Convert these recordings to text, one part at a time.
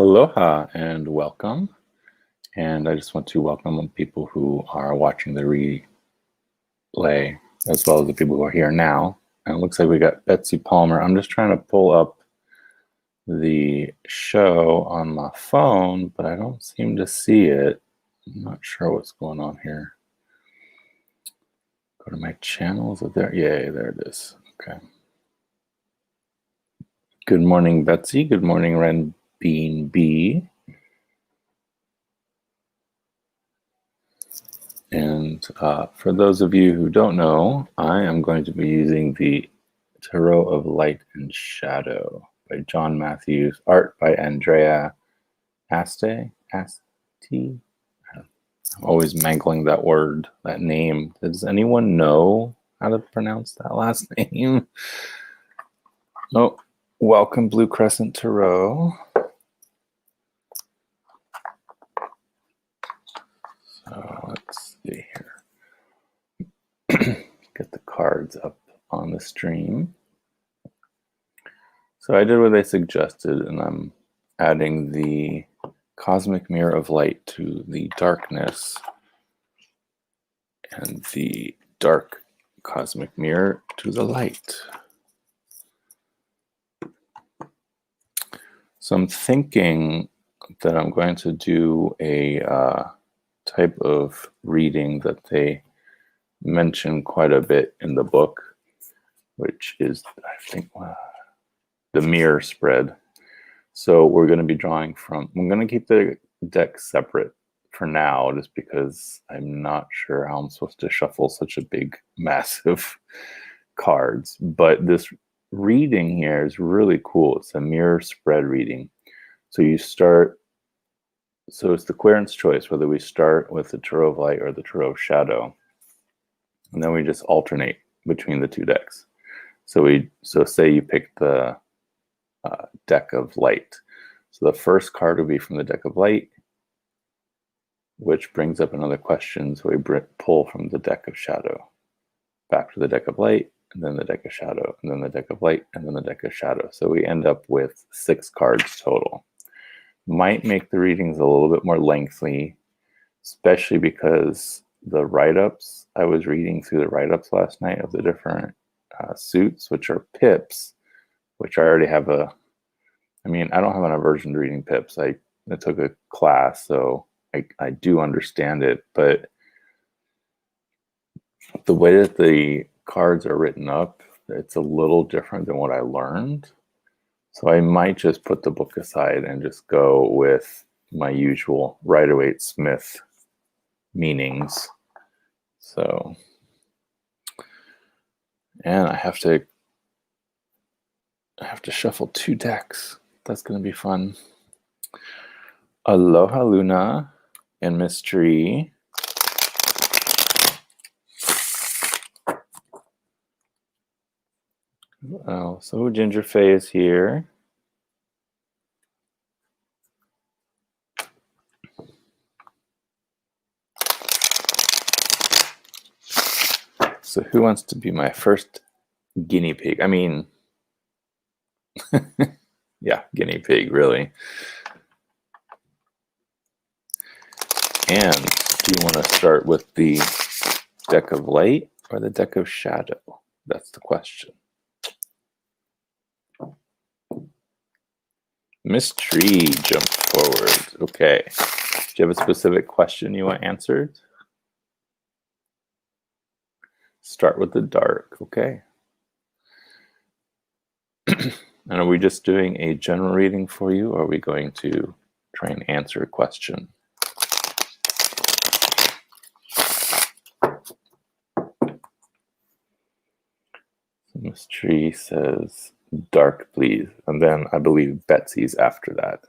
Aloha and welcome. And I just want to welcome people who are watching the replay as well as the people who are here now. And it looks like we got Betsy Palmer. I'm just trying to pull up the show on my phone, but I don't seem to see it. I'm not sure what's going on here. Go to my channels. There, yay, there it is. Okay. Good morning, Betsy. Good morning, Ren Bean B. And for those of you who don't know, I am going to be using the Tarot of Light and Shadow by John Matthews, art by Andrea Aste. I'm always mangling that word, that name. Does anyone know how to pronounce that last name? Oh, welcome, Blue Crescent Tarot. So let's see here. Get the cards up on the stream. So I did what they suggested, and I'm adding the cosmic mirror of light to the darkness and the dark cosmic mirror to the light. So I'm thinking that I'm going to do a type of reading that they mention quite a bit in the book, which is, I think, the mirror spread. So we're going to be drawing from, I'm going to keep the deck separate for now, just because I'm not sure how I'm supposed to shuffle such a big, massive cards. But this reading here is really cool. It's a mirror spread reading. So you start, so it's the querent's choice, whether we start with the Tarot of Light or the Tarot of Shadow. And then we just alternate between the two decks. So say you pick the deck of light. So the first card will be from the deck of light, which brings up another question. So we pull from the deck of shadow back to the deck of light, and then the deck of shadow, and then the deck of light, and then the deck of shadow. So we end up with 6 cards total. Might make the readings a little bit more lengthy, especially because the write-ups, I was reading through the write-ups last night of the different suits, which are pips, which I already have I don't have an aversion to reading pips. I took a class, so I do understand it, but the way that the cards are written up, it's a little different than what I learned. So I might just put the book aside and just go with my usual Rider-Waite-Smith meanings. So, and I have to shuffle 2 decks. That's going to be fun. Aloha Luna and Mystery. Oh, so Ginger Faye is here. So who wants to be my first guinea pig? Yeah, guinea pig, really. And do you want to start with the deck of light or the deck of shadow? That's the question. Mystery jumped forward. Okay. Do you have a specific question you want answered? Start with the dark. Okay. And are we just doing a general reading for you, or are we going to try and answer a question? Mystery says dark, please. And then I believe Betsy's after that.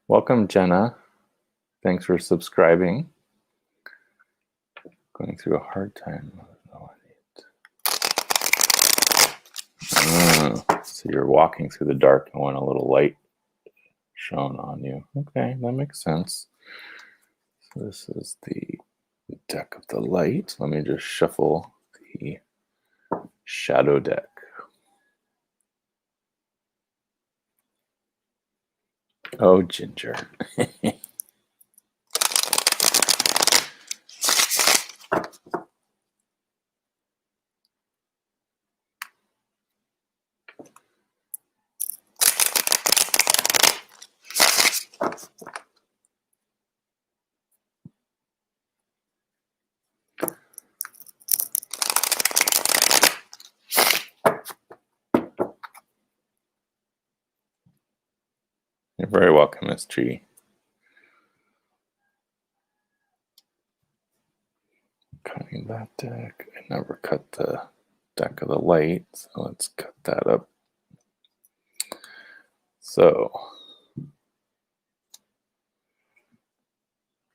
Welcome, Jenna. Thanks for subscribing. Going through a hard time. So you're walking through the dark and want a little light shone on you. Okay, that makes sense. So this is the deck of the light. Let me just shuffle the shadow deck. Oh, Ginger. You're very welcome, Miss Tree. Cutting that deck. I never cut the deck of the light, so let's cut that up. So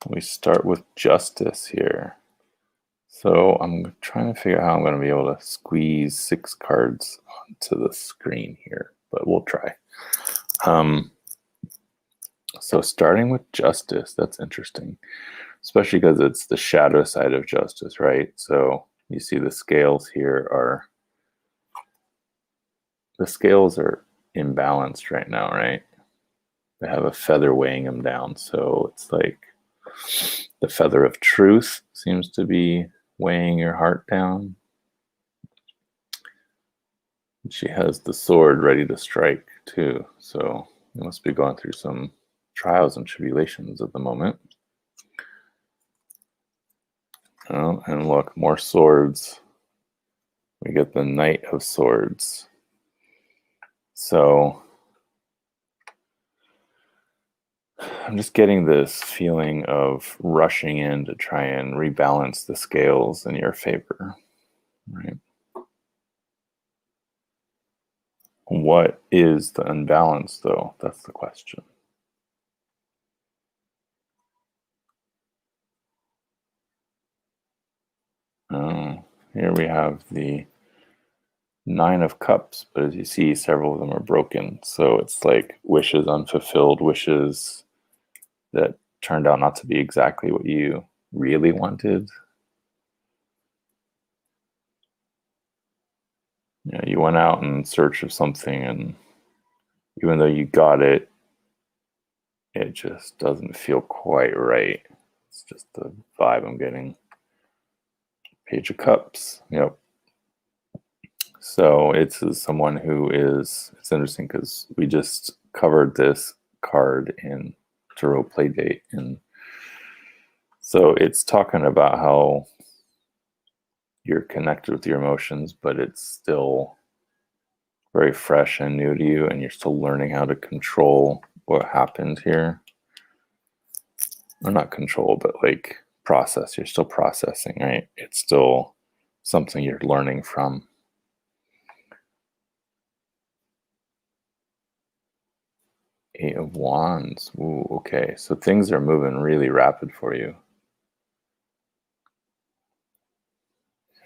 we start with Justice here. So I'm trying to figure out how I'm going to be able to squeeze 6 cards onto the screen here, but we'll try. So starting with Justice, that's interesting, especially because it's the shadow side of Justice, right? So you see the scales here are imbalanced right now, right? They have a feather weighing them down. So it's like the feather of truth seems to be weighing your heart down. She has the sword ready to strike too. So you must be going through some trials and tribulations at the moment. Oh, and look, more swords. We get the Knight of Swords. So I'm just getting this feeling of rushing in to try and rebalance the scales in your favor, right? What is the unbalance, though? That's the question. Oh, here we have the 9 of Cups, but as you see, several of them are broken. So it's like wishes unfulfilled, wishes that turned out not to be exactly what you really wanted. You know, you went out in search of something, and even though you got it, it just doesn't feel quite right. It's just the vibe I'm getting. Page of Cups. Yep. So it's someone who is, it's interesting because we just covered this card in Tarot Playdate. And so it's talking about how you're connected with your emotions, but it's still very fresh and new to you, and you're still learning how to control what happened here. Or not control, but like process. You're still processing, right? It's still something you're learning from. Eight of Wands. Ooh, okay. So things are moving really rapid for you.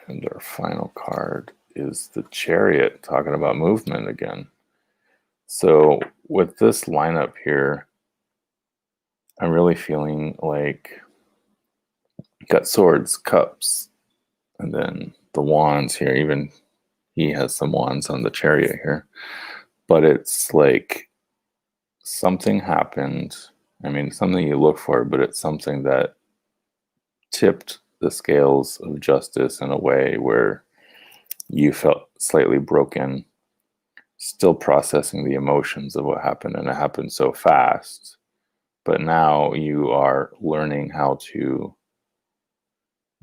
And our final card is the Chariot, talking about movement again. So with this lineup here, I'm really feeling like you got swords, cups, and then the wands here. Even he has some wands on the Chariot here. But it's like something happened. I mean, something you look for, but it's something that tipped the scales of justice in a way where you felt slightly broken, still processing the emotions of what happened, and it happened so fast. But now you are learning how to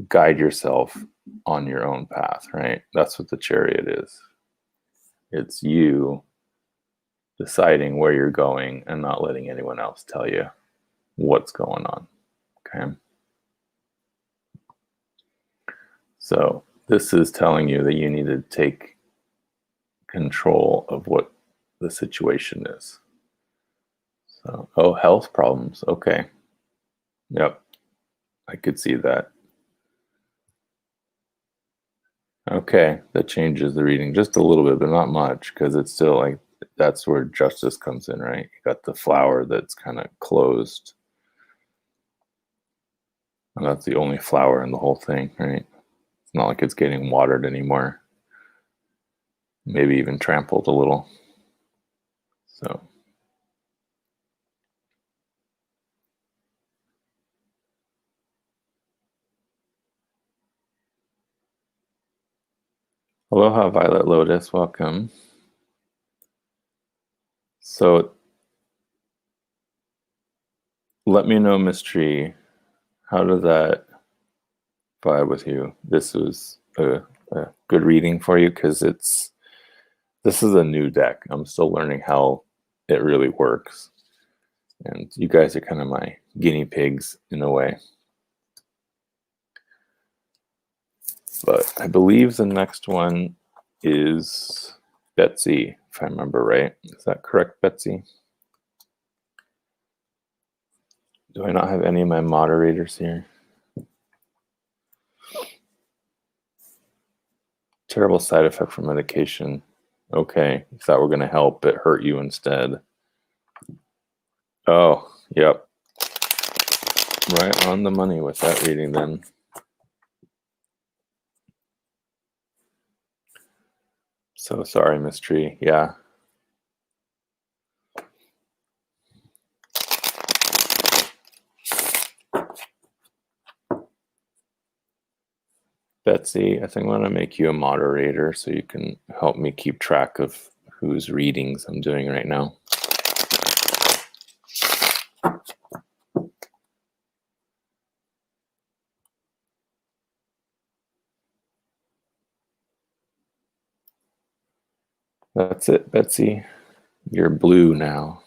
guide yourself on your own path, right? That's what the Chariot is. It's you deciding where you're going and not letting anyone else tell you what's going on, okay? So this is telling you that you need to take control of what the situation is. So, oh, health problems. Okay. Yep. I could see that. Okay. That changes the reading just a little bit, but not much, because it's still like that's where justice comes in, right? You got the flower that's kind of closed. And that's the only flower in the whole thing, right? It's not like it's getting watered anymore. Maybe even trampled a little. So Aloha, Violet Lotus. Welcome. So let me know, Miss Tree, how did that vibe with you? This was a good reading for you because this is a new deck. I'm still learning how it really works. And you guys are kind of my guinea pigs in a way. But I believe the next one is Betsy, if I remember right. Is that correct, Betsy? Do I not have any of my moderators here? Terrible side effect from medication. Okay, if that were going to help, it hurt you instead. Oh, yep. Right on the money with that reading then. So sorry, Miss Tree. Yeah. Betsy, I think I'm going to make you a moderator so you can help me keep track of whose readings I'm doing right now. That's it, Betsy. You're blue now.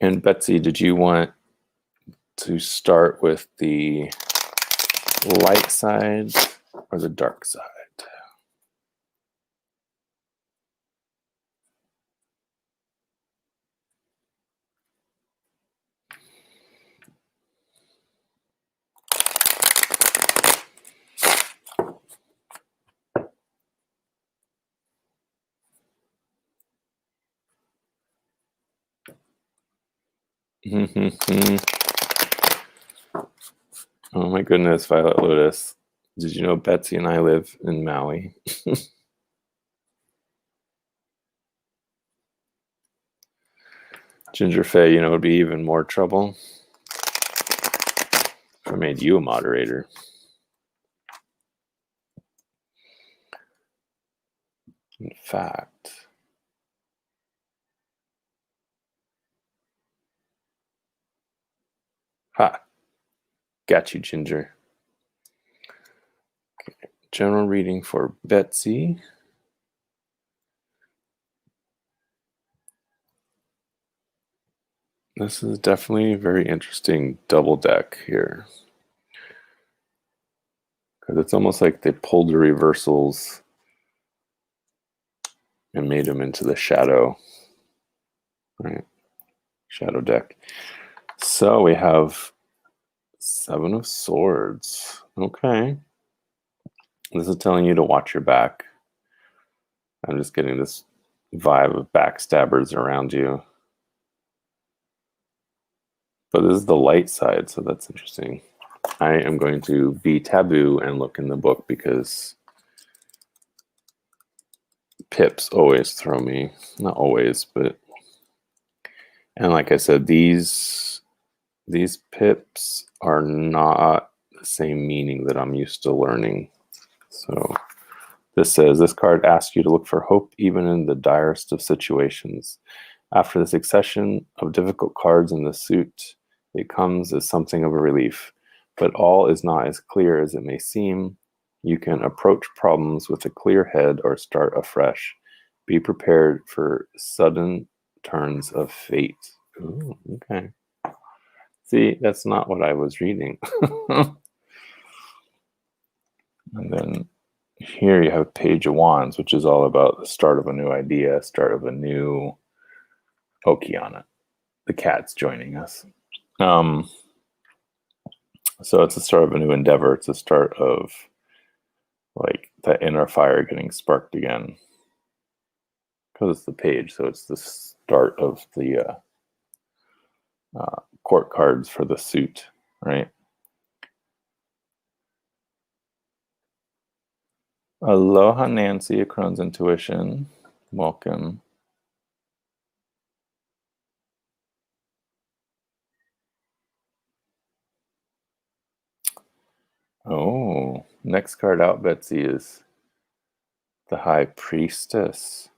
And Betsy, did you want to start with the light side or the dark side? Oh my goodness, Violet Lotus. Did you know Betsy and I live in Maui? Ginger Fay, it'd be even more trouble if I made you a moderator. In fact, got you, Ginger. Okay. General reading for Betsy. This is definitely a very interesting double deck here. Because it's almost like they pulled the reversals and made them into the shadow. Right? Shadow deck. So we have Seven of Swords. Okay. This is telling you to watch your back. I'm just getting this vibe of backstabbers around you. But this is the light side, so that's interesting. I am going to be taboo and look in the book because pips always throw me. Not always, but... And like I said, these pips are not the same meaning that I'm used to learning. So this says, this card asks you to look for hope even in the direst of situations. After the succession of difficult cards in the suit, it comes as something of a relief. But all is not as clear as it may seem. You can approach problems with a clear head or start afresh. Be prepared for sudden turns of fate. Ooh, okay. See, that's not what I was reading. And then here you have Page of Wands, which is all about the start of a new idea, start of a new... Oh, Kiana. The cat's joining us. So it's the start of a new endeavor. It's the start of like that inner fire getting sparked again. Because it's the page, so it's the start of the court cards for the suit, right? Aloha, Nancy, a Crohn's Intuition. Welcome. Oh, next card out, Betsy, is the High Priestess.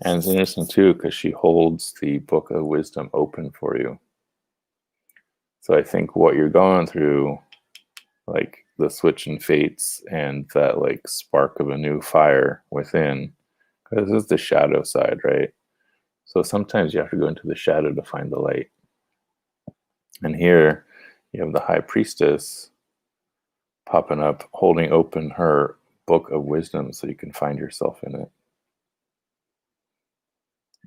And it's interesting too, because she holds the Book of Wisdom open for you. So I think what you're going through, like the switch in fates and that like spark of a new fire within, because this is the shadow side, right? So sometimes you have to go into the shadow to find the light. And here you have the High Priestess popping up, holding open her Book of Wisdom so you can find yourself in it.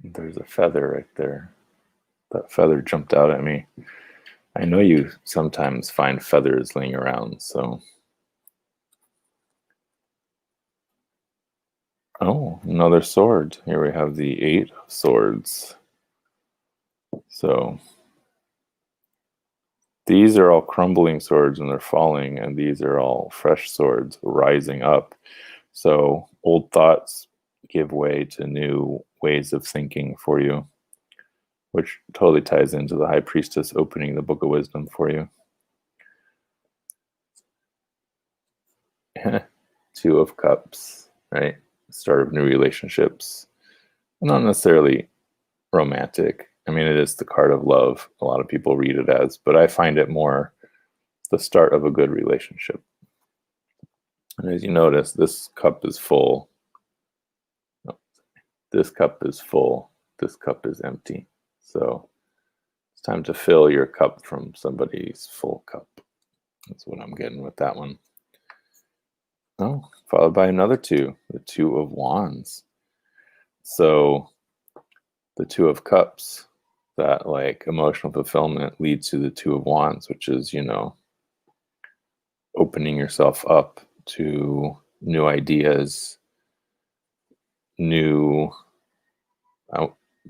There's a feather right there. That feather jumped out at me. I know you sometimes find feathers laying around, so. Oh, another sword. Here we have the 8 of Swords. So these are all crumbling swords and they're falling, and these are all fresh swords rising up. So old thoughts give way to new ways of thinking for you, which totally ties into the High Priestess opening the Book of Wisdom for you. 2 of Cups, right? Start of new relationships. Not necessarily romantic. I mean, it is the card of love. A lot of people read it as, but I find it more the start of a good relationship. And as you notice, this cup is full. No, this cup is full. This cup is empty. So it's time to fill your cup from somebody's full cup. That's what I'm getting with that one. Oh, followed by another 2, the 2 of Wands. So the 2 of Cups, that like emotional fulfillment leads to the 2 of Wands, which is, you know, opening yourself up to new ideas, new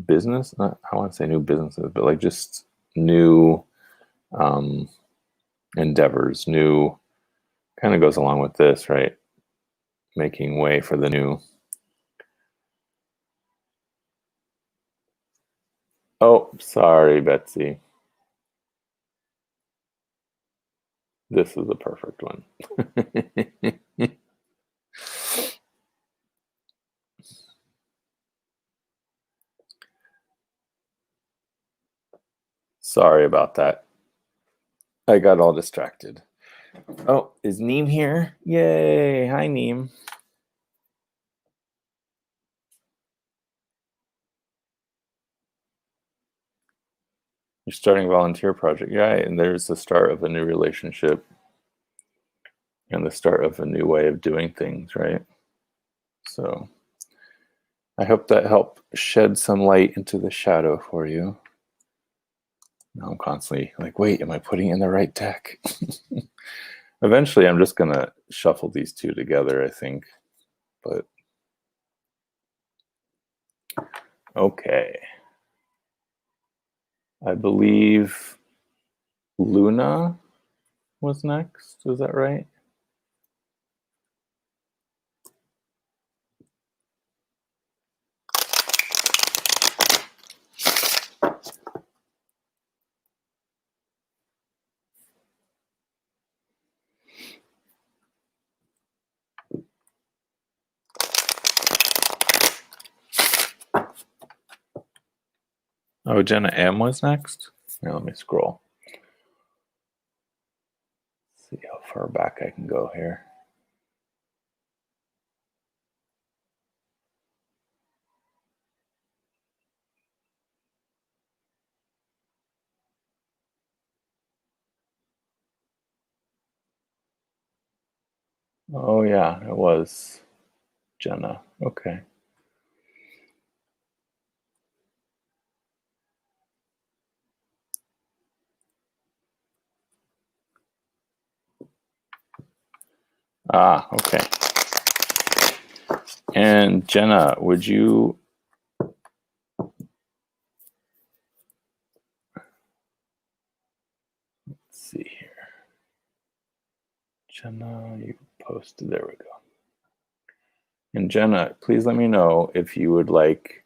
business. Not, I want to say new businesses, but like just new endeavors, new kind of goes along with this, right? Making way for the new. Oh, sorry, Betsy. This is the perfect one. Sorry about that. I got all distracted. Oh, is Neem here? Yay. Hi, Neem. You're starting a volunteer project. Yeah, and there's the start of a new relationship and the start of a new way of doing things, right? So I hope that helped shed some light into the shadow for you. Now I'm constantly like, wait, am I putting in the right deck? Eventually, I'm just going to shuffle these 2 together, I think. But okay. I believe Luna was next. Is that right? Oh, Jenna M was next? Here, let me scroll. See how far back I can go here. Oh, yeah, it was Jenna. Okay. Ah, okay. And Jenna, would you... Let's see here. Jenna, you posted. There we go. And Jenna, please let me know if you would like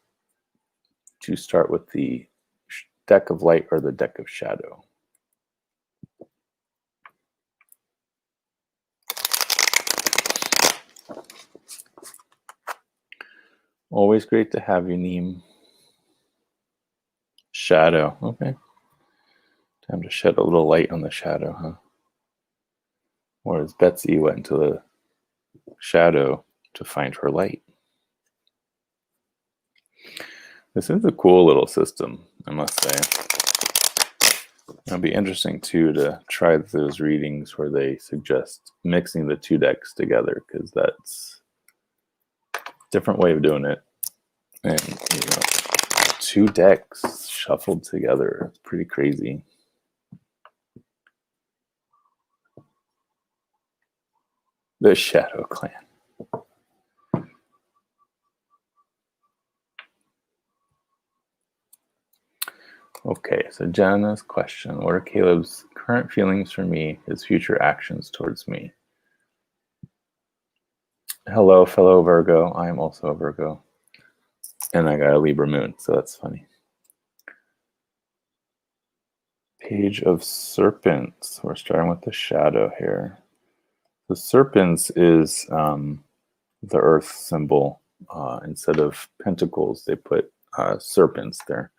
to start with the deck of light or the deck of shadow. Always great to have you, Neem. Shadow. Okay. Time to shed a little light on the shadow, huh? Whereas Betsy went into the shadow to find her light. This is a cool little system, I must say. It'll be interesting too to try those readings where they suggest mixing the two decks together, because that's a different way of doing it. And two decks shuffled together. It's pretty crazy. The Shadow Clan. Okay, so Jenna's question: what are Caleb's current feelings for me, his future actions towards me? Hello, fellow Virgo. I am also a Virgo. And I got a Libra moon, so that's funny. Page of Serpents. We're starting with the shadow here. The serpents is the earth symbol. Instead of pentacles, they put serpents there.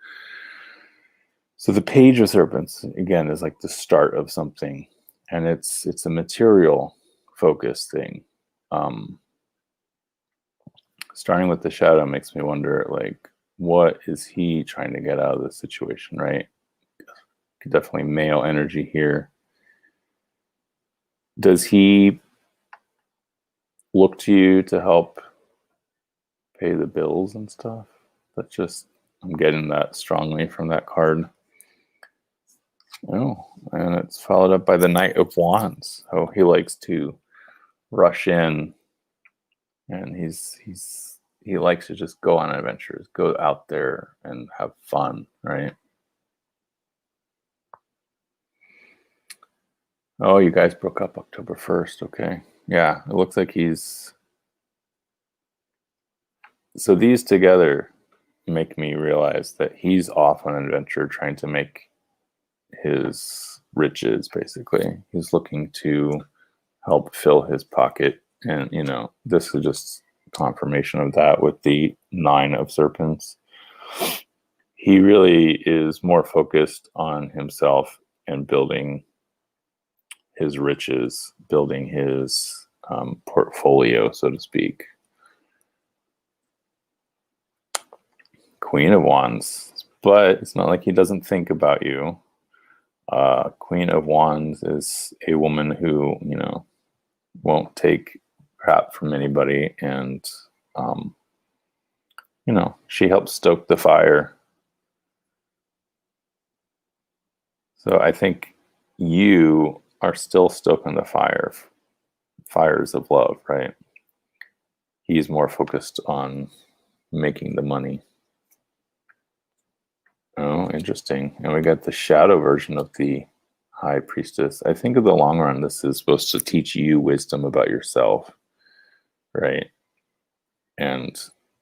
So the Page of Serpents, again, is like the start of something. And it's a material focused thing. Starting with the shadow makes me wonder, like, what is he trying to get out of this situation, right? Definitely male energy here. Does he look to you to help pay the bills and stuff? That's just, I'm getting that strongly from that card. Oh, and it's followed up by the Knight of Wands. Oh, he likes to rush in, and he likes to just go on adventures, go out there and have fun, right? Oh, you guys broke up October 1st. Okay. Yeah, it looks like he's... So these together make me realize that he's off on an adventure trying to make his riches, basically. He's looking to help fill his pocket. And, this is just confirmation of that with the Nine of Serpents. He really is more focused on himself and building his riches, building his portfolio, so to speak. Queen of Wands, but it's not like he doesn't think about you. Queen of Wands is a woman who, won't take crap from anybody, and she helps stoke the fire. So I think you are still stoking the fires of love, right? He's more focused on making the money. Oh, interesting. And we got the shadow version of the High Priestess. I think in the long run, this is supposed to teach you wisdom about yourself, right? And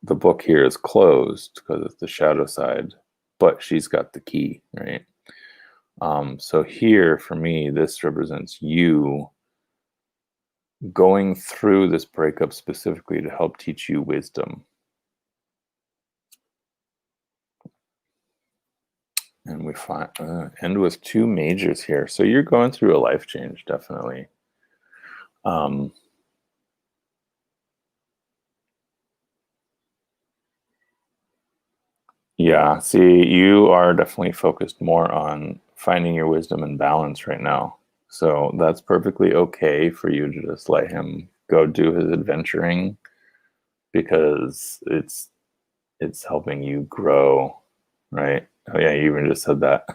the book here is closed because it's the shadow side, but she's got the key, right? So here, for me, this represents you going through this breakup specifically to help teach you wisdom. And we end with two majors here. So you're going through a life change, definitely. Yeah, see, you are definitely focused more on finding your wisdom and balance right now. So that's perfectly okay for you to just let him go do his adventuring, because it's helping you grow, right? Oh yeah, you even just said that.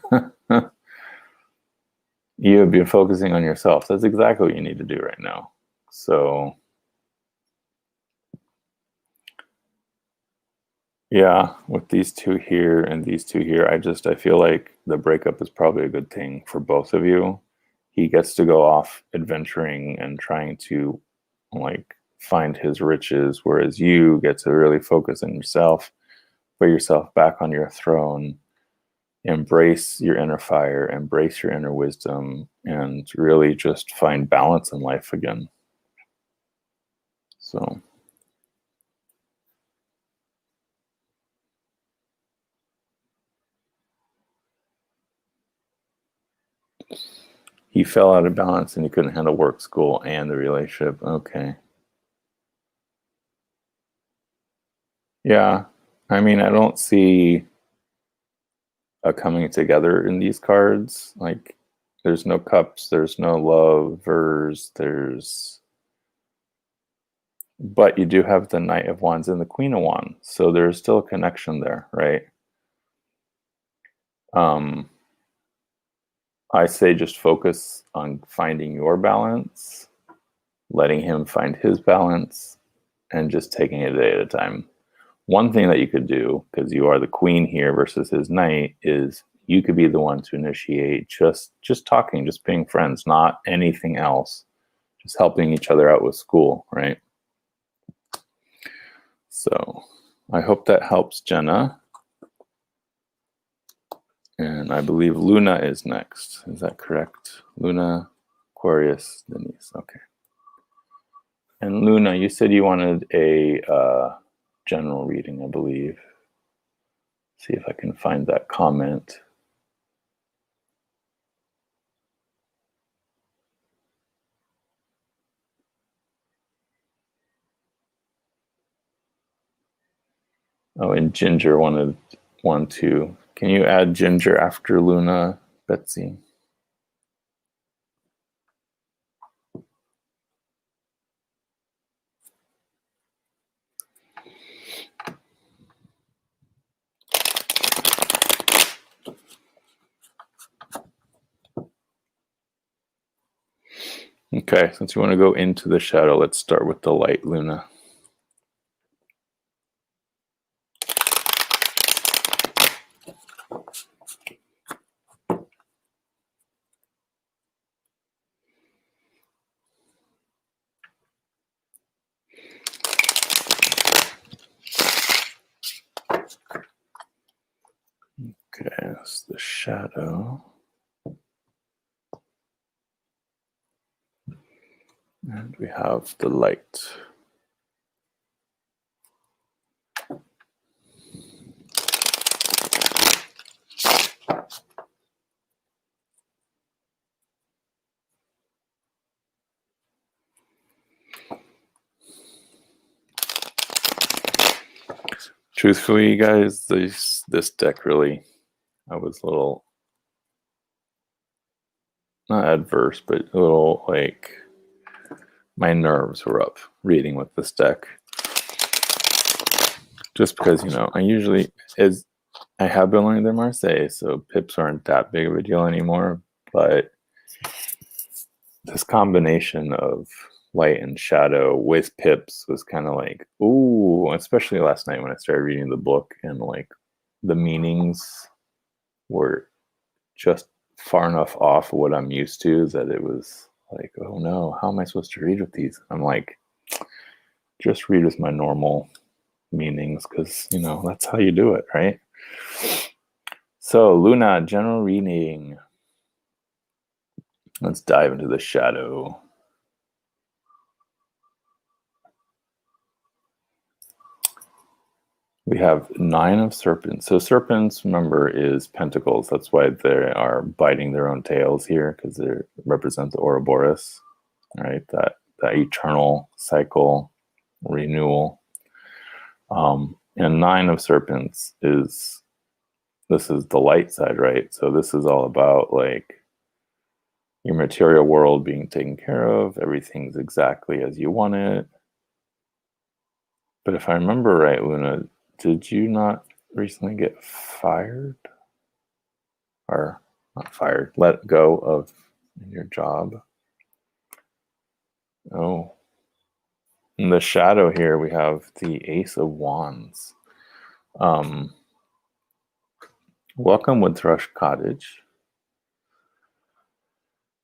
You have been focusing on yourself. That's exactly what you need to do right now. So yeah, with these two here and these two here, I feel like the breakup is probably a good thing for both of you. He gets to go off adventuring and trying to like find his riches, whereas you get to really focus on yourself, put yourself back on your throne, embrace your inner fire, embrace your inner wisdom, and really just find balance in life again. So he fell out of balance and he couldn't handle work, school, and the relationship. Okay. Yeah. I mean, I don't see a coming together in these cards. Like, there's no cups, there's no lovers, but you do have the Knight of Wands and the Queen of Wands. So there's still a connection there, right? I say just focus on finding your balance, letting him find his balance, and just taking it a day at a time. One thing that you could do, because you are the queen here versus his knight, is you could be the one to initiate just talking, just being friends, not anything else, just helping each other out with school, right? So I hope that helps, Jenna. And I believe Luna is next. Is that correct? Luna, Aquarius, Denise. Okay. And Luna, you said you wanted a general reading, I believe. See if I can find that comment. Oh, and Ginger wanted one too. Can you add Ginger after Luna, Betsy? Okay, since you want to go into the shadow, let's start with the light, Luna. Okay, that's the shadow. And we have the light. Truthfully, you guys, this deck really, I was a little, not adverse, but a little like, my nerves were up reading with this deck. Just because, you know, I have been learning the Marseille, so pips aren't that big of a deal anymore, but this combination of light and shadow with pips was kind of like, ooh, especially last night when I started reading the book and like the meanings were just far enough off what I'm used to that it was like, oh no, how am I supposed to read with these? I'm like, just read with my normal meanings because, you know, that's how you do it, right? So, Luna, general reading. Let's dive into the shadow. We have 9 of serpents. So serpents, remember, is pentacles. That's why they are biting their own tails here, because they represent the Ouroboros, right? That eternal cycle, renewal. And 9 of serpents this is the light side, right? So this is all about like your material world being taken care of. Everything's exactly as you want it. But if I remember right, Luna, did you not recently get fired? Or not fired, let go of your job? Oh. In the shadow here, we have the Ace of Wands. Welcome, Woodthrush Cottage.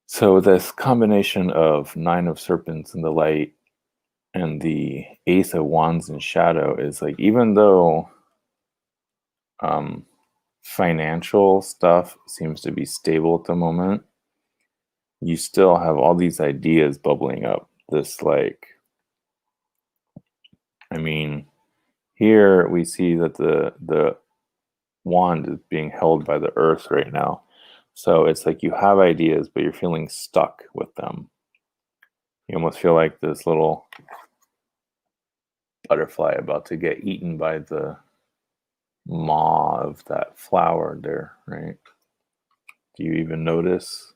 So this combination of 9 of serpents in the light and the Ace of Wands in shadow is like, even though financial stuff seems to be stable at the moment, you still have all these ideas bubbling up. This like, I mean, here we see that the wand is being held by the earth right now. So it's like you have ideas, but you're feeling stuck with them. You almost feel like this little butterfly about to get eaten by the maw of that flower there, right? Do you even notice?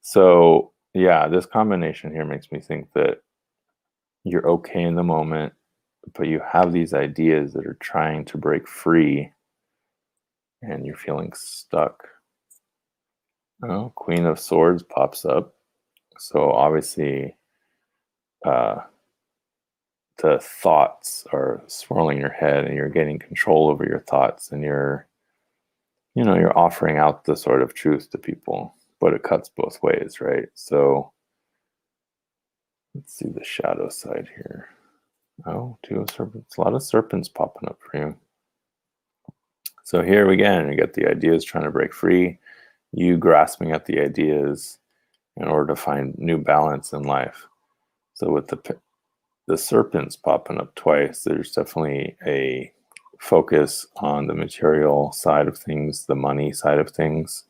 So, yeah, this combination here makes me think that you're okay in the moment, but you have these ideas that are trying to break free and you're feeling stuck. Oh, Queen of Swords pops up. So obviously, the thoughts are swirling your head and you're getting control over your thoughts and you're offering out the sort of truth to people, but it cuts both ways, right? So let's see the shadow side here. Oh, two of serpents. A lot of serpents popping up for you. So here again, you get the ideas trying to break free, you grasping at the ideas in order to find new balance in life. So with the serpents popping up twice, there's definitely a focus on the material side of things, the money side of things.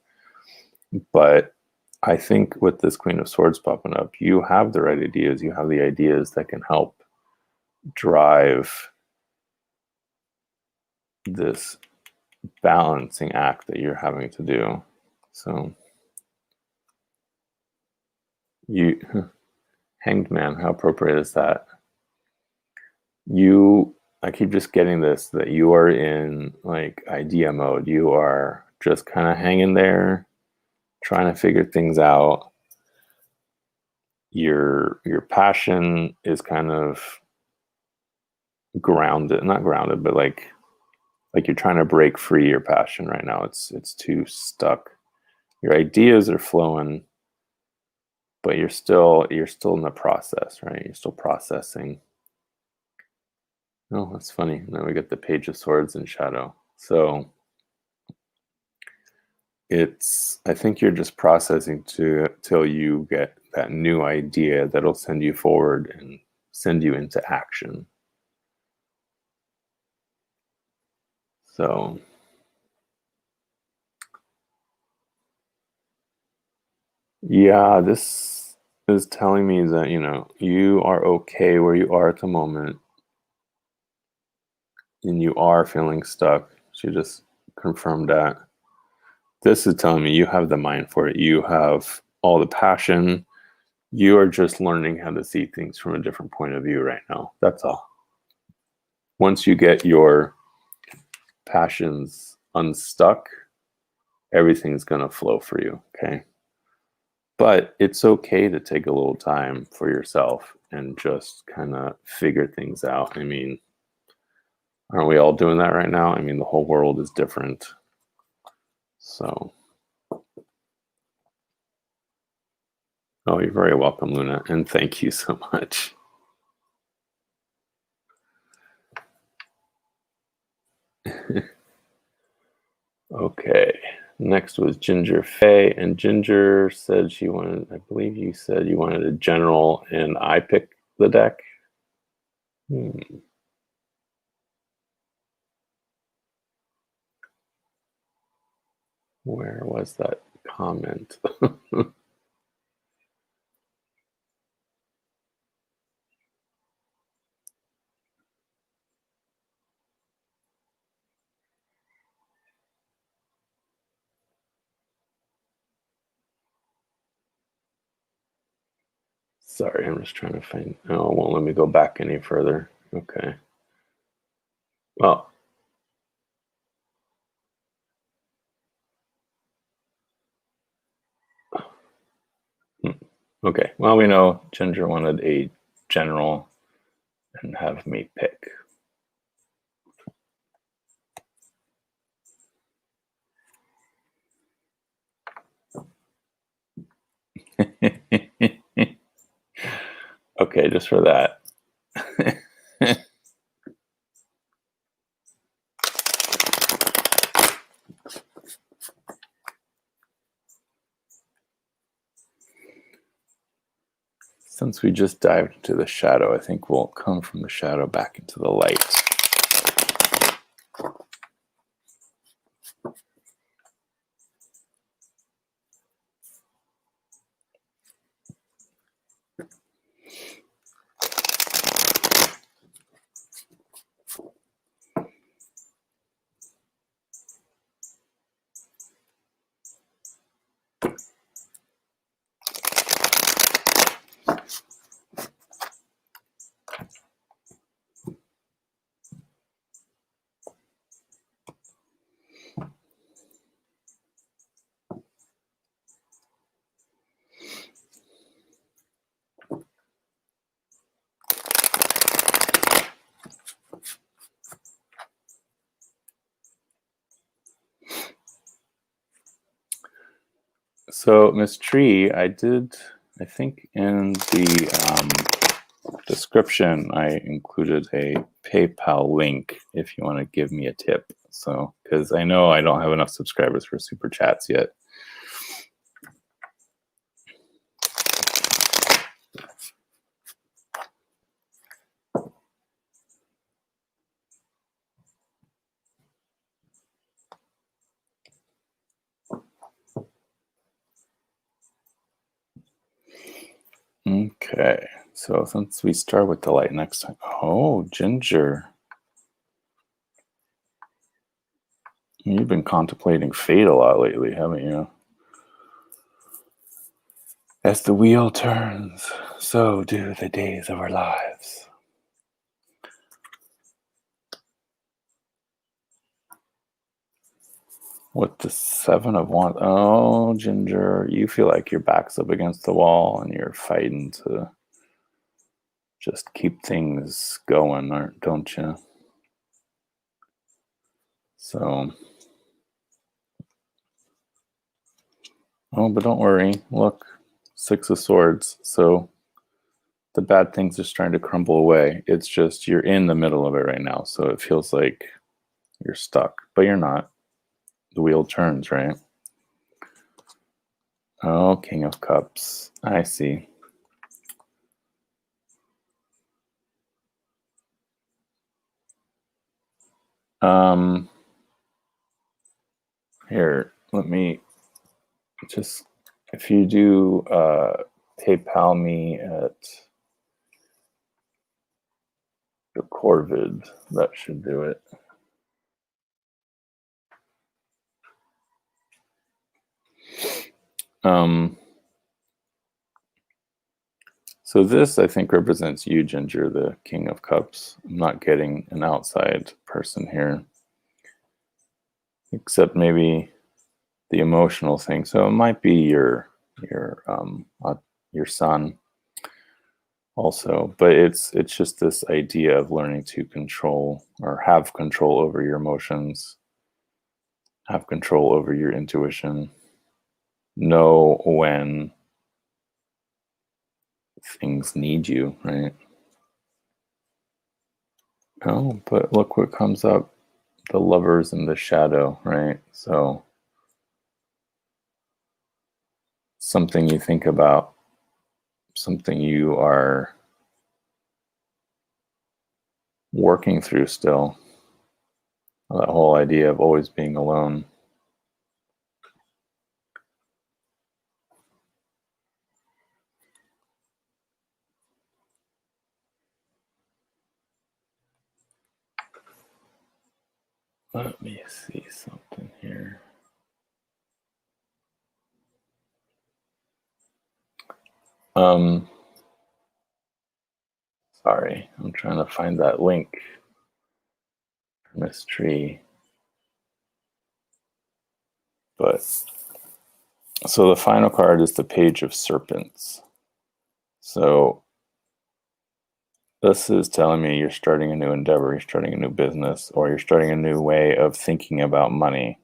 But I think with this Queen of Swords popping up, you have the right ideas. You have the ideas that can help drive this balancing act that you're having to do. So Hanged Man, how appropriate is that? I keep just getting this, that you are in like idea mode. You are just kind of hanging there, trying to figure things out. Your passion is kind of grounded, not grounded, but like you're trying to break free your passion right now. It's too stuck. Your ideas are flowing, but you're still in the process, right? You're still processing. Oh, that's funny. And then we get the Page of Swords in shadow. So I think you're just processing till you get that new idea that'll send you forward and send you into action. So yeah, this is telling me that, you are okay where you are at the moment and you are feeling stuck. She just confirmed that. This is telling me you have the mind for it. You have all the passion. You are just learning how to see things from a different point of view right now. That's all. Once you get your passions unstuck, everything's going to flow for you, okay? But it's okay to take a little time for yourself and just kind of figure things out. I mean, aren't we all doing that right now? I mean, the whole world is different. So, oh, you're very welcome, Luna, and thank you so much. Okay, next was Ginger Faye, and Ginger said she wanted, I believe you said you wanted a general, and I picked the deck. Where was that comment? Sorry, I'm just trying to find. Oh, it won't let me go back any further. Okay. Well, okay. Well, we know Ginger wanted a general and have me pick. Okay, just for that. Since we just dived into the shadow, I think we'll come from the shadow back into the light. So, Miss Tree, I think in the description, I included a PayPal link if you want to give me a tip. So, because I know I don't have enough subscribers for super chats yet. Okay, so since we start with delight next time. Oh, Ginger. You've been contemplating fate a lot lately, haven't you? As the wheel turns, so do the days of our lives. With the Seven of Wands. Oh, Ginger, you feel like your back's up against the wall and you're fighting to just keep things going, don't you? So, oh, but don't worry. Look, Six of Swords. So the bad things are starting to crumble away. It's just you're in the middle of it right now. So it feels like you're stuck, but you're not. The wheel turns, right? Oh, King of Cups. I see. Here, let me just, if you do PayPal me at the Corvid, that should do it. So this, I think, represents you, Ginger, the King of Cups. I'm not getting an outside person here, except maybe the emotional thing. So it might be your son also, but it's just this idea of learning to control or have control over your emotions, have control over your intuition, know when things need you, right? Oh, but look what comes up. The Lovers in the Shadow, right? So something you think about, something you are working through still. That whole idea of always being alone. Let me see something here. Sorry, I'm trying to find that link for Miss Tree. But so the final card is the Page of Serpents. So this is telling me you're starting a new endeavor, you're starting a new business, or you're starting a new way of thinking about money.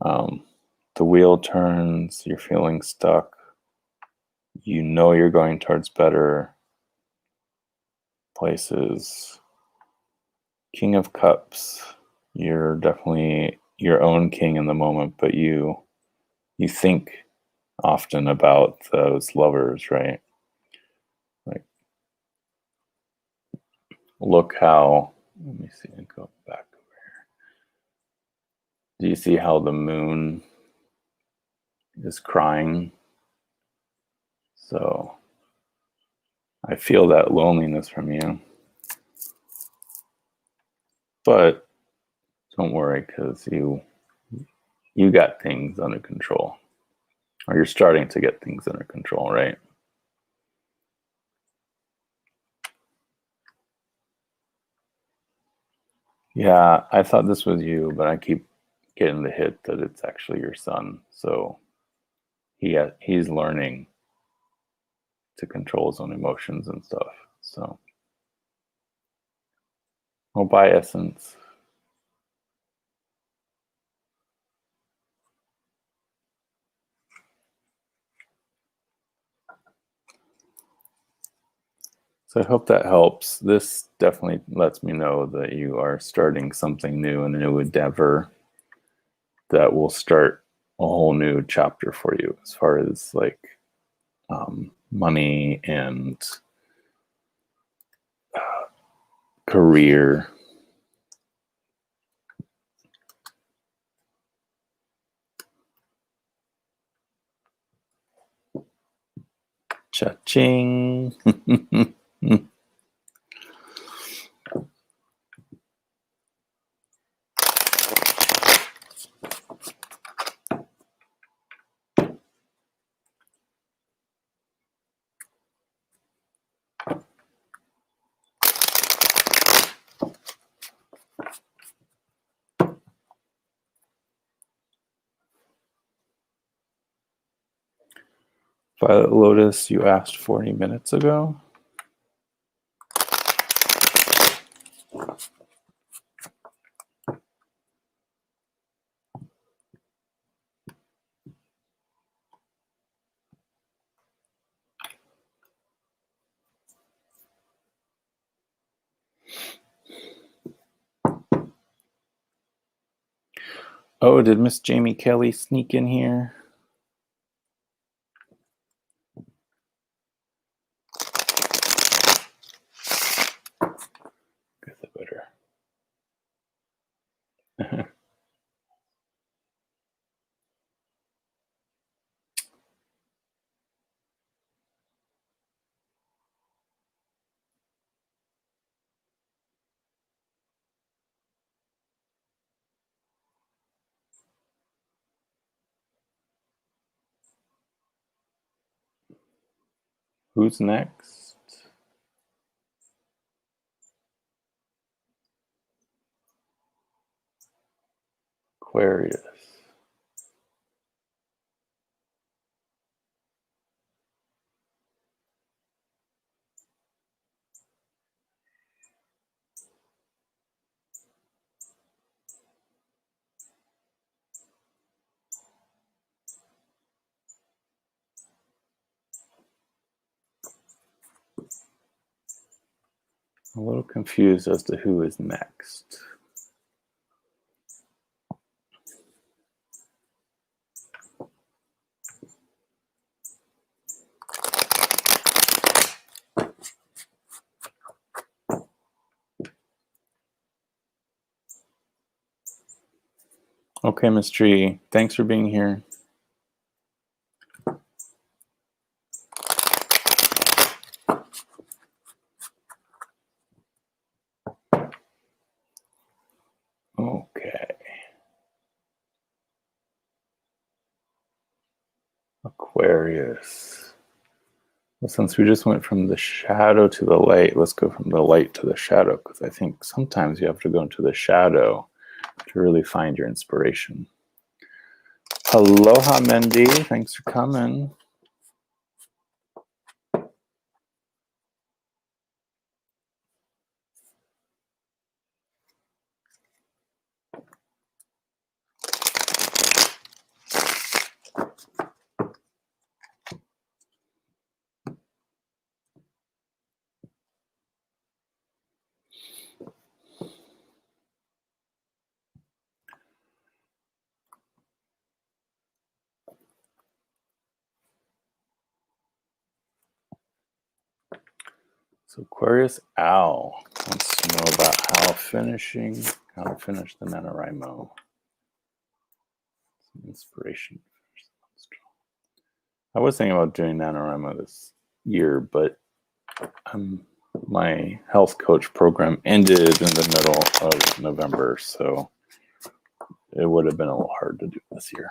The wheel turns, you're feeling stuck. You know you're going towards better places. King of Cups. You're definitely your own king in the moment, but you think often about those lovers, right? Like, look how, let me see, and go back over here. Do you see how the moon is crying? So I feel that loneliness from you. But don't worry, because you got things under control. Or you're starting to get things under control, right? Yeah, I thought this was you, but I keep getting the hit that it's actually your son. So he's learning to control his own emotions and stuff. So, oh, bye, Essence. So I hope that helps. This definitely lets me know that you are starting something new, a new endeavor that will start a whole new chapter for you as far as like money and career. Cha-ching. Violet Lotus, you asked 40 minutes ago. Oh, did Miss Jamie Kelly sneak in here? Guess I better. Who's next? Aquarius. I'm a little confused as to who is next. Okay, Miss Tree, thanks for being here. Okay. Aquarius. Well, since we just went from the shadow to the light, let's go from the light to the shadow, because I think sometimes you have to go into the shadow to really find your inspiration. Aloha, Mendy. Thanks for coming. So Aquarius Owl wants to know about how to finish the NaNoWriMo. Some inspiration. I was thinking about doing NaNoWriMo this year, but my health coach program ended in the middle of November, so it would have been a little hard to do this year.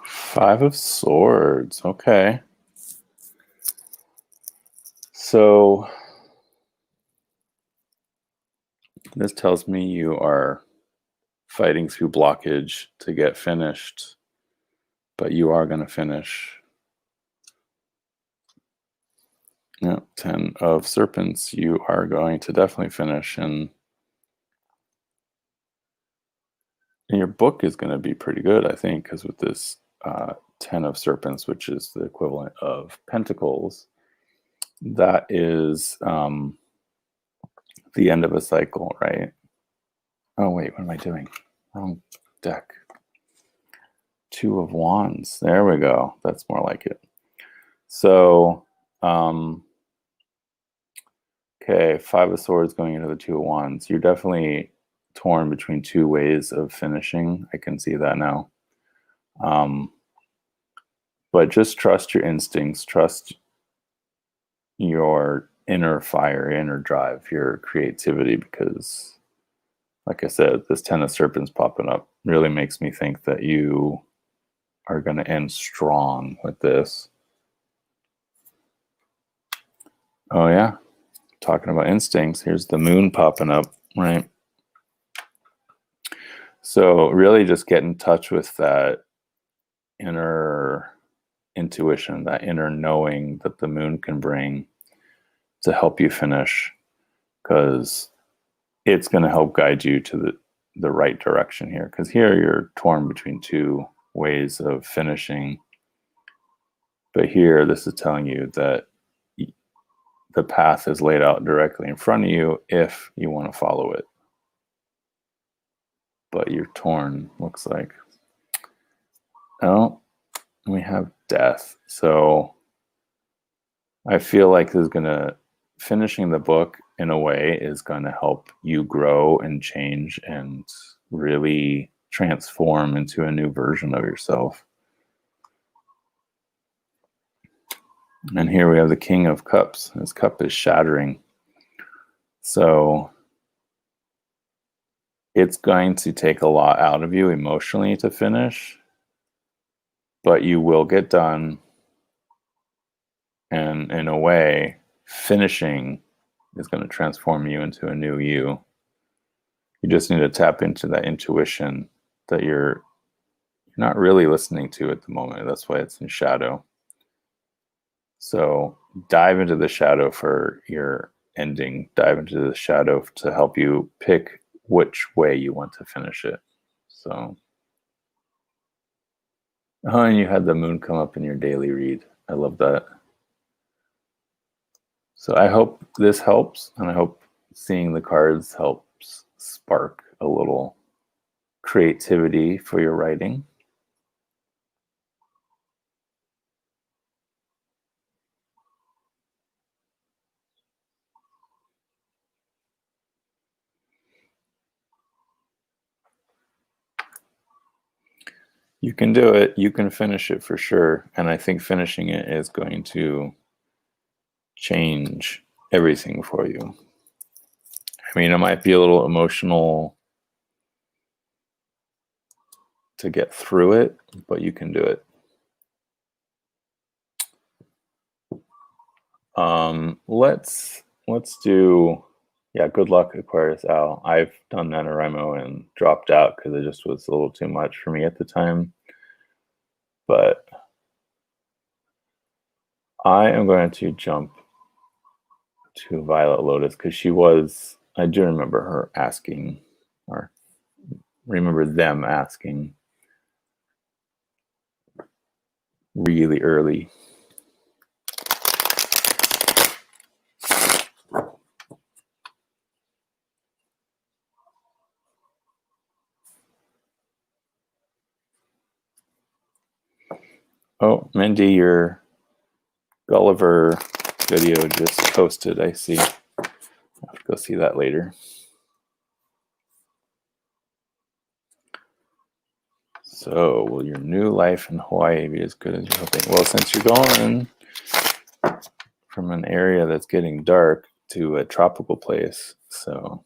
Five of Swords. Okay. So this tells me you are fighting through blockage to get finished, but you are going to finish. Yeah, 10 of serpents. You are going to definitely finish, and your book is going to be pretty good, I think, because with this 10 of serpents, which is the equivalent of pentacles, that is the end of a cycle, right? Oh, wait, what am I doing? Wrong deck. 2 of wands. There we go. That's more like it. So, okay, 5 of swords going into the 2 of wands. You're definitely torn between 2 ways of finishing. I can see that now. But just trust your instincts, trust your inner fire, inner drive, your creativity, because like I said, this 10 of serpents popping up really makes me think that you are going to end strong with this. Oh yeah, talking about instincts, here's the moon popping up, right? So really just get in touch with that inner intuition, that inner knowing that the moon can bring to help you finish, because it's going to help guide you to the right direction here. Because here you're torn between 2 ways of finishing, but here this is telling you that the path is laid out directly in front of you if you want to follow it. But you're torn, looks like. Oh, we have death. So I feel like this is going to, finishing the book in a way is going to help you grow and change and really transform into a new version of yourself. And here we have the King of Cups. His cup is shattering. So it's going to take a lot out of you emotionally to finish, but you will get done. And in a way, finishing is going to transform you into a new you. You just need to tap into that intuition that you're not really listening to at the moment. That's why it's in shadow. So dive into the shadow for your ending. Dive into the shadow to help you pick which way you want to finish it. So, oh, and you had the moon come up in your daily read. I love that. So I hope this helps, and I hope seeing the cards helps spark a little creativity for your writing. You can do it. You can finish it for sure. And I think finishing it is going to change everything for you. I mean, it might be a little emotional to get through it, but you can do it. Let's do, yeah, good luck, Aquarius Al. I've done NaNoWriMo and dropped out because it just was a little too much for me at the time. But I am going to jump to Violet Lotus because she was, I do remember her asking, or remember them asking really early. Oh, Mindy, your Gulliver video just posted, I see. I'll have to go see that later. So, will your new life in Hawaii be as good as you're hoping? Well, since you're going from an area that's getting dark to a tropical place, so.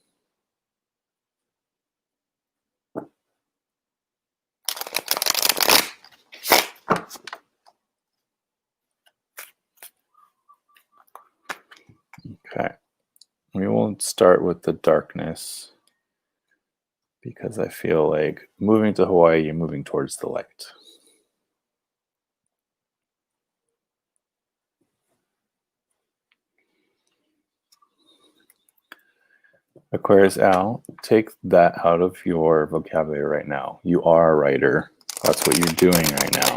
Okay, we will start with the darkness because I feel like moving to Hawaii, you're moving towards the light. Aquarius Al, take that out of your vocabulary right now. You are a writer. That's what you're doing right now.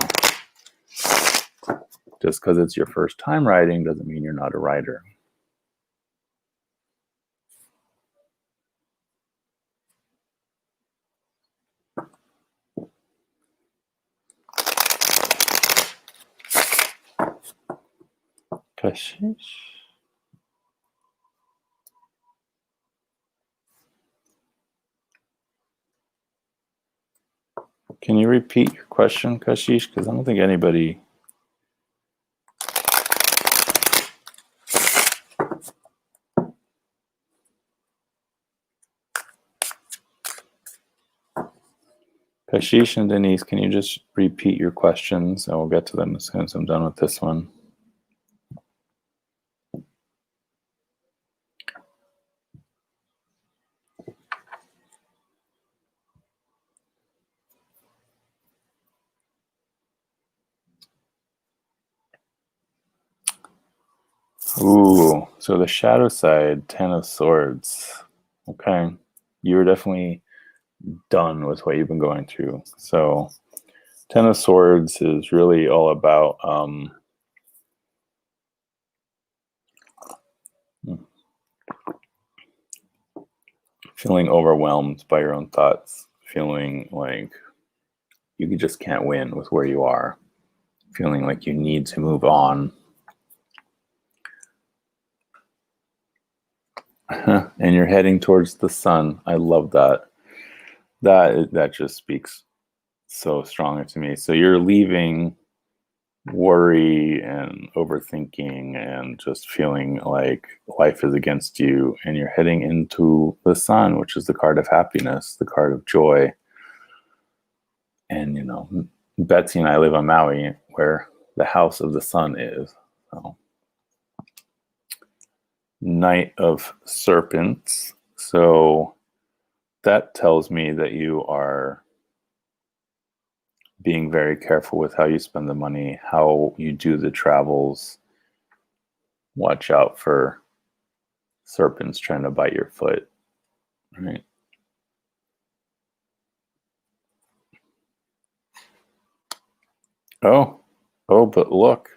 Just because it's your first time writing doesn't mean you're not a writer. Kashish. Can you repeat your question, Kashish? Because I don't think anybody... Kashish and Denise, can you just repeat your questions? And we'll get to them as soon as I'm done with this one. Ooh, so the shadow side, 10 of Swords. Okay, you're definitely done with what you've been going through. So 10 of Swords is really all about feeling overwhelmed by your own thoughts, feeling like you just can't win with where you are, feeling like you need to move on. And you're heading towards the sun. I love that. That just speaks so strongly to me. So you're leaving worry and overthinking and just feeling like life is against you, and you're heading into the sun, which is the card of happiness, the card of joy. And you know, Betsy and I live on Maui, where the house of the sun is. So Knight of Serpents. So that tells me that you are being very careful with how you spend the money, how you do the travels. Watch out for serpents trying to bite your foot, right? Oh, but look,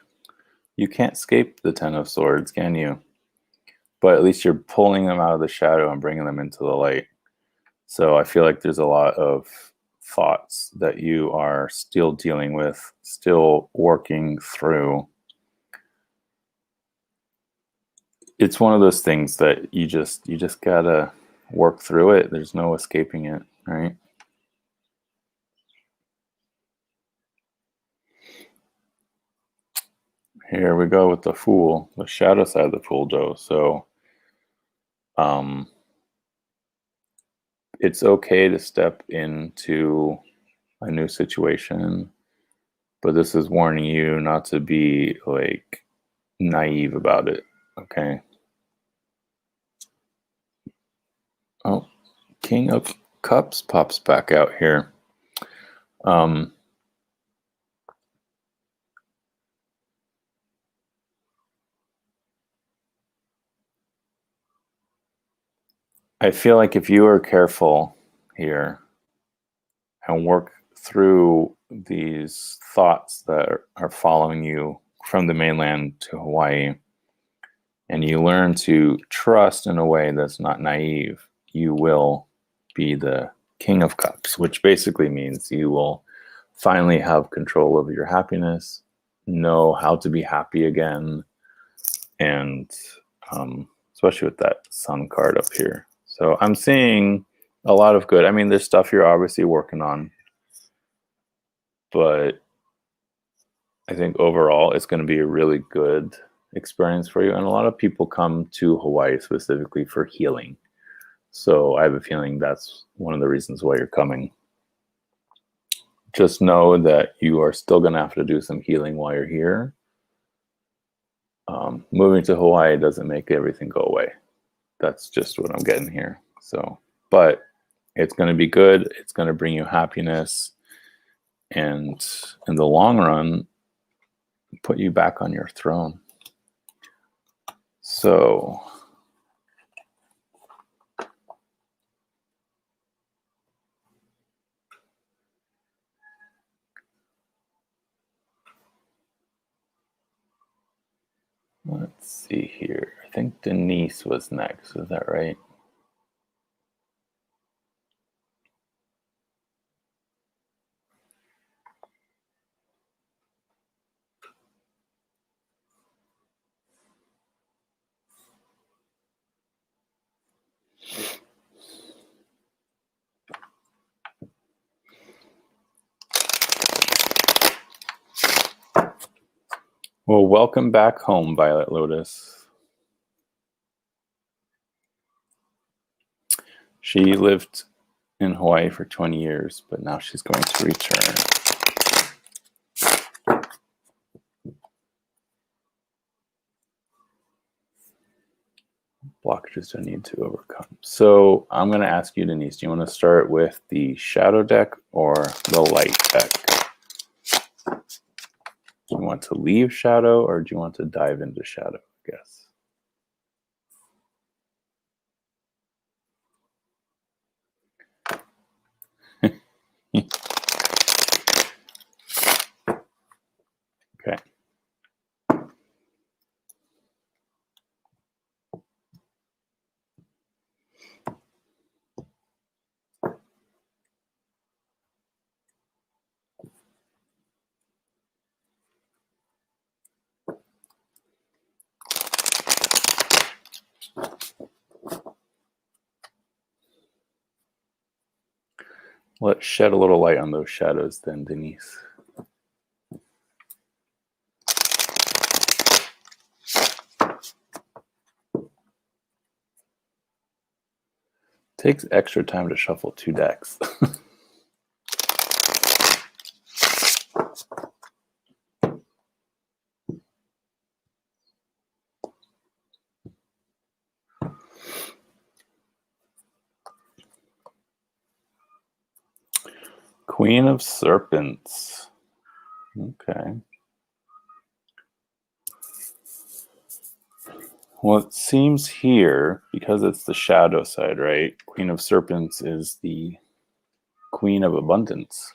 you can't escape the 10 of Swords, can you? But at least you're pulling them out of the shadow and bringing them into the light. So I feel like there's a lot of thoughts that you are still dealing with, still working through. It's one of those things that you just gotta work through it. There's no escaping it, right? Here we go with the Fool, the shadow side of the Fool, Joe. So it's okay to step into a new situation, but this is warning you not to be like naive about it, okay? Oh, King of Cups pops back out here. I feel like if you are careful here and work through these thoughts that are following you from the mainland to Hawaii, and you learn to trust in a way that's not naive, you will be the King of Cups, which basically means you will finally have control over your happiness, know how to be happy again, and especially with that Sun card up here. So I'm seeing a lot of good. I mean, there's stuff you're obviously working on, but I think overall it's going to be a really good experience for you. And a lot of people come to Hawaii specifically for healing. So I have a feeling that's one of the reasons why you're coming. Just know that you are still going to have to do some healing while you're here. Moving to Hawaii doesn't make everything go away. That's just what I'm getting here. So, but it's going to be good. It's going to bring you happiness. And in the long run, put you back on your throne. So Let's see here. I think Denise was next. Is that right? Well, welcome back home, Violet Lotus. She lived in Hawaii for 20 years, but now she's going to return. Blockages I need to overcome. So I'm going to ask you, Denise, do you want to start with the shadow deck or the light deck? Do you want to leave shadow or do you want to dive into shadow, I guess? Okay. Let's shed a little light on those shadows then, Denise. Takes extra time to shuffle 2 decks. Queen of Serpents. Okay. Well, it seems here, because it's the shadow side, right? Queen of Serpents is the Queen of Abundance.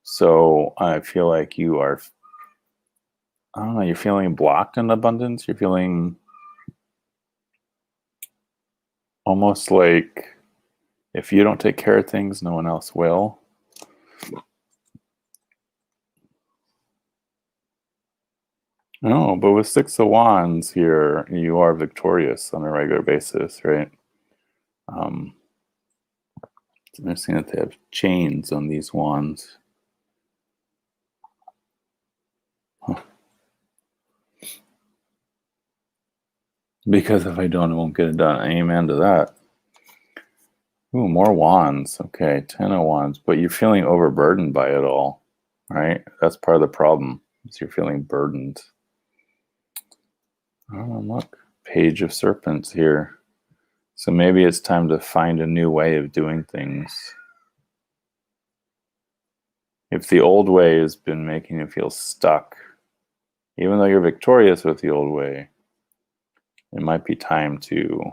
So I feel like you are, I don't know, you're feeling blocked in abundance. You're feeling almost like if you don't take care of things, no one else will. No, but with 6 of Wands here, you are victorious on a regular basis, right? It's interesting that they have chains on these wands. Huh. Because if I don't, I won't get it done. Amen to that. Ooh, more wands. Okay, 10 of Wands. But you're feeling overburdened by it all, right? That's part of the problem, is you're feeling burdened. Oh, look. Page of Serpents here. So maybe it's time to find a new way of doing things. If the old way has been making you feel stuck, even though you're victorious with the old way, it might be time to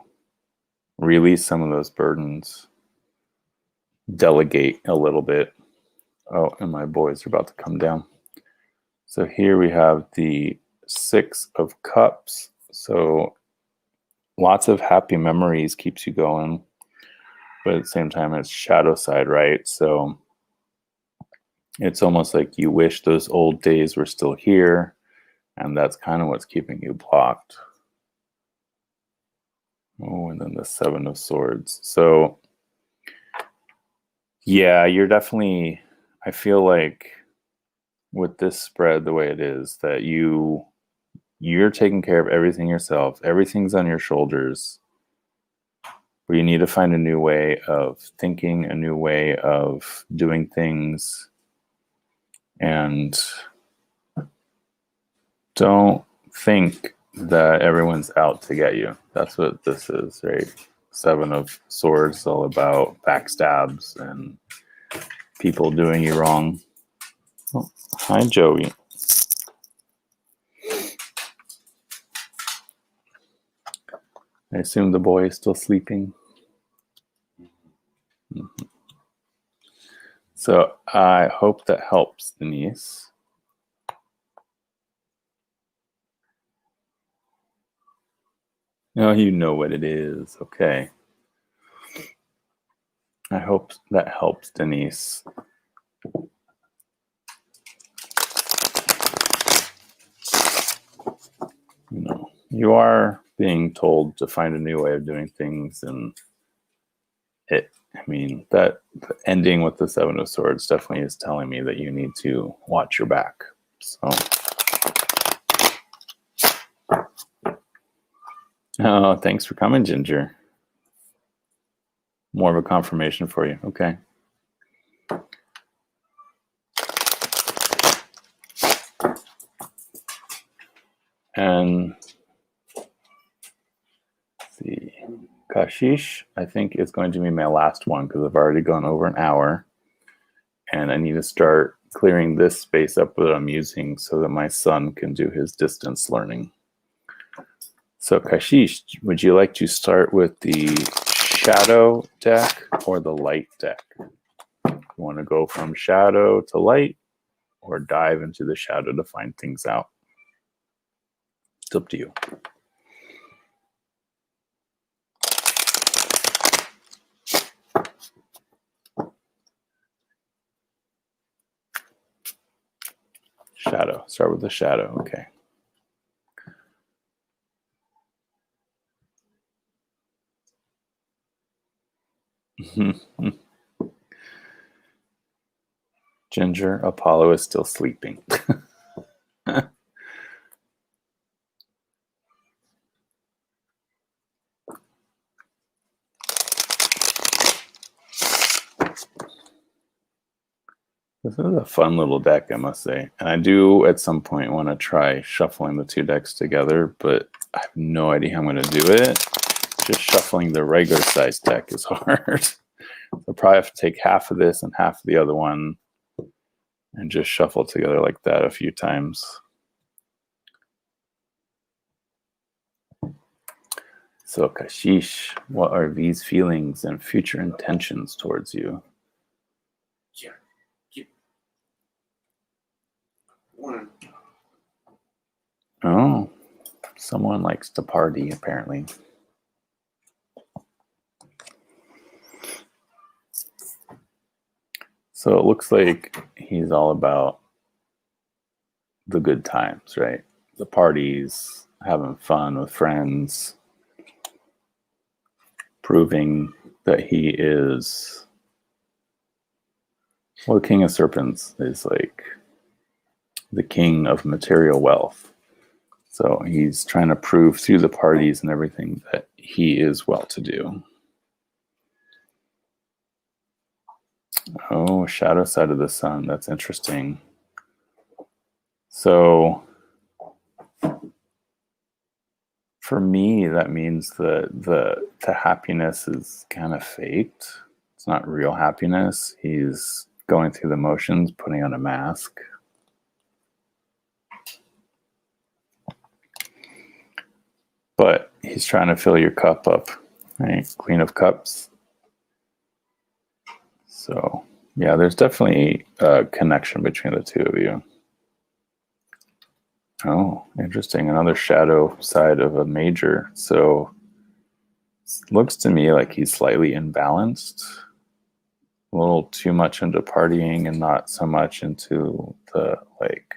release some of those burdens, delegate a little bit. Oh, and my boys are about to come down. So here we have the 6 of Cups. So lots of happy memories keeps you going, but at the same time, it's shadow side, right? So it's almost like you wish those old days were still here, and that's kind of what's keeping you blocked. Oh, and then the 7 of Swords. So yeah, you're definitely, I feel like with this spread the way it is, that you're taking care of everything yourself. Everything's on your shoulders. But you need to find a new way of thinking, a new way of doing things. And don't think that everyone's out to get you. That's what this is, right? 7 of Swords is all about backstabs and people doing you wrong. Oh, hi, Joey. I assume the boy is still sleeping. Mm-hmm. So I hope that helps, Denise. Oh, you know what it is. Okay. I hope that helps, Denise. You are being told to find a new way of doing things, and that ending with the Seven of Swords definitely is telling me that you need to watch your back. So, oh, thanks for coming, Ginger. More of a confirmation for you. Okay. And let's see, Kashish, I think is going to be my last one because I've already gone over an hour, and I need to start clearing this space up that I'm using so that my son can do his distance learning. So Kashish, would you like to start with the shadow deck or the light deck? You want to go from shadow to light or dive into the shadow to find things out? It's up to you. Shadow. Start with the shadow. Okay. Ginger, Apollo is still sleeping. This is a fun little deck, I must say. And I do at some point want to try shuffling the two decks together, but I have no idea how I'm going to do it. Just shuffling the regular size deck is hard. I'll probably have to take half of this and half of the other one and just shuffle together like that a few times. So Kashish, what are V's feelings and future intentions towards you? Oh, someone likes to party, apparently. So it looks like he's all about the good times, right? The parties, having fun with friends, proving that he is, well, the King of Serpents is like the king of material wealth. So he's trying to prove through the parties and everything that he is well-to-do. Oh, shadow side of the sun. That's interesting. So for me, that means that the happiness is kind of faked. It's not real happiness. He's going through the motions, putting on a mask. But he's trying to fill your cup up, right? Queen of Cups. So, yeah, there's definitely a connection between the two of you. Oh, interesting. Another shadow side of a major. So, it looks to me like he's slightly imbalanced. A little too much into partying and not so much into the, like...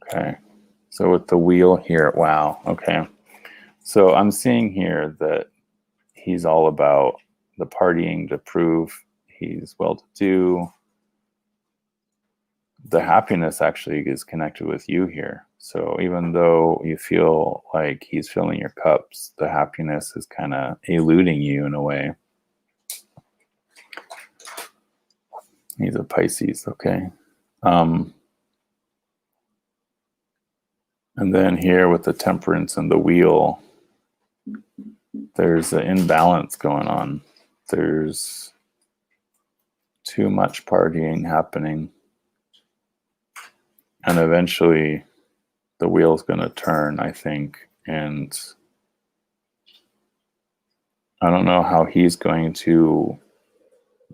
Okay. So with the wheel here, wow. Okay. So I'm seeing here that he's all about the partying to prove he's well-to-do. The happiness actually is connected with you here. So even though you feel like he's filling your cups, the happiness is kind of eluding you in a way. He's a Pisces, okay. And then here with the Temperance and the wheel, there's an imbalance going on. There's too much partying happening. And eventually the wheel's going to turn, I think. And I don't know how he's going to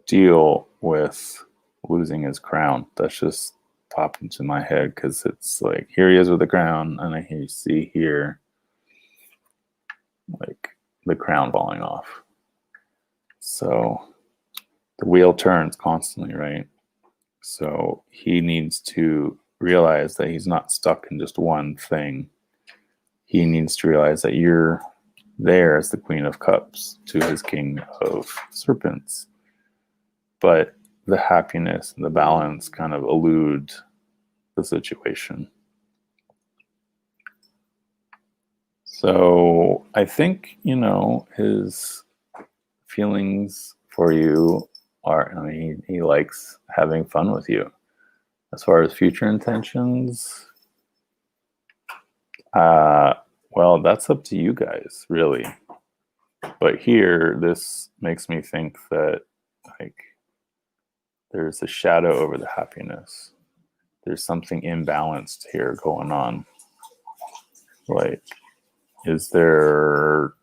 deal with losing his crown. That's just popped into my head because it's like, here he is with the crown, and I see here the crown falling off. So the wheel turns constantly, right? So he needs to realize that he's not stuck in just one thing. He needs to realize that you're there as the Queen of Cups to his King of Serpents. But the happiness and the balance kind of elude the situation. So I think, his feelings for you are, he likes having fun with you. As far as future intentions, well, that's up to you guys, really. But here, this makes me think that, there's a shadow over the happiness. There's something imbalanced here going on. Is there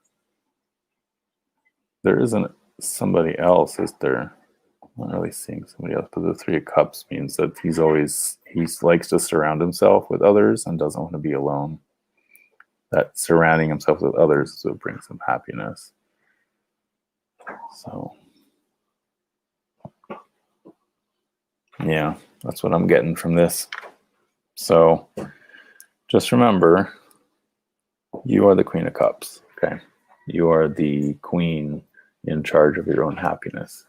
isn't somebody else, is there? I'm not really seeing somebody else, but the Three of Cups means that he likes to surround himself with others and doesn't want to be alone. That surrounding himself with others is what brings him happiness. So, yeah, that's what I'm getting from this. So, just remember, you are the Queen of Cups, okay? You are the queen in charge of your own happiness.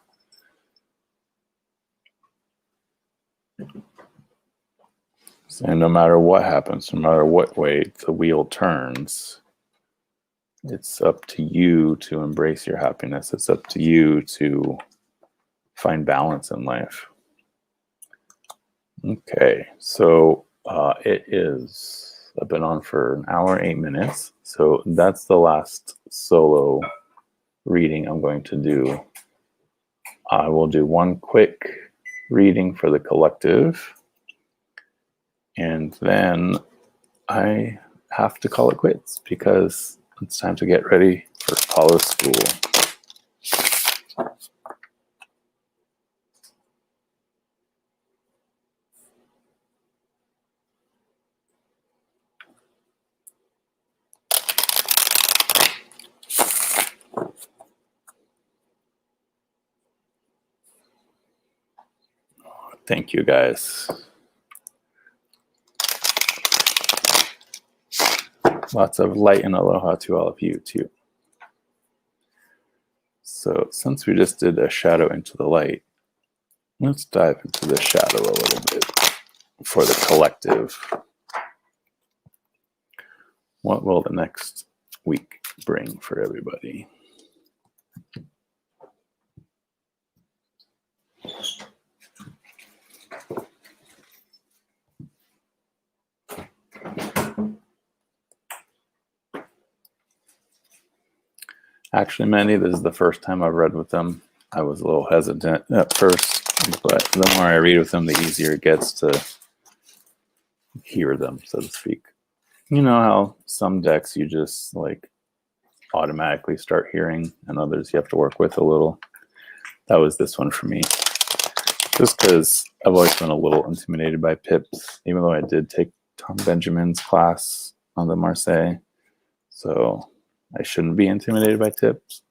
And no matter what happens, no matter what way the wheel turns, it's up to you to embrace your happiness. It's up to you to find balance in life. Okay, so I've been on for an hour, 8 minutes. So that's the last solo reading I'm going to do. I will do one quick reading for the collective. And then I have to call it quits because it's time to get ready for Paula's school. Thank you, guys. Lots of light and aloha to all of you, too. So since we just did a shadow into the light, let's dive into the shadow a little bit for the collective. What will the next week bring for everybody? Actually, Mandy, this is the first time I've read with them. I was a little hesitant at first, but the more I read with them, the easier it gets to hear them, so to speak. You know how some decks you just automatically start hearing, and others you have to work with a little. That was this one for me. Just because I've always been a little intimidated by pips, even though I did take Tom Benjamin's class on the Marseille. So I shouldn't be intimidated by pips.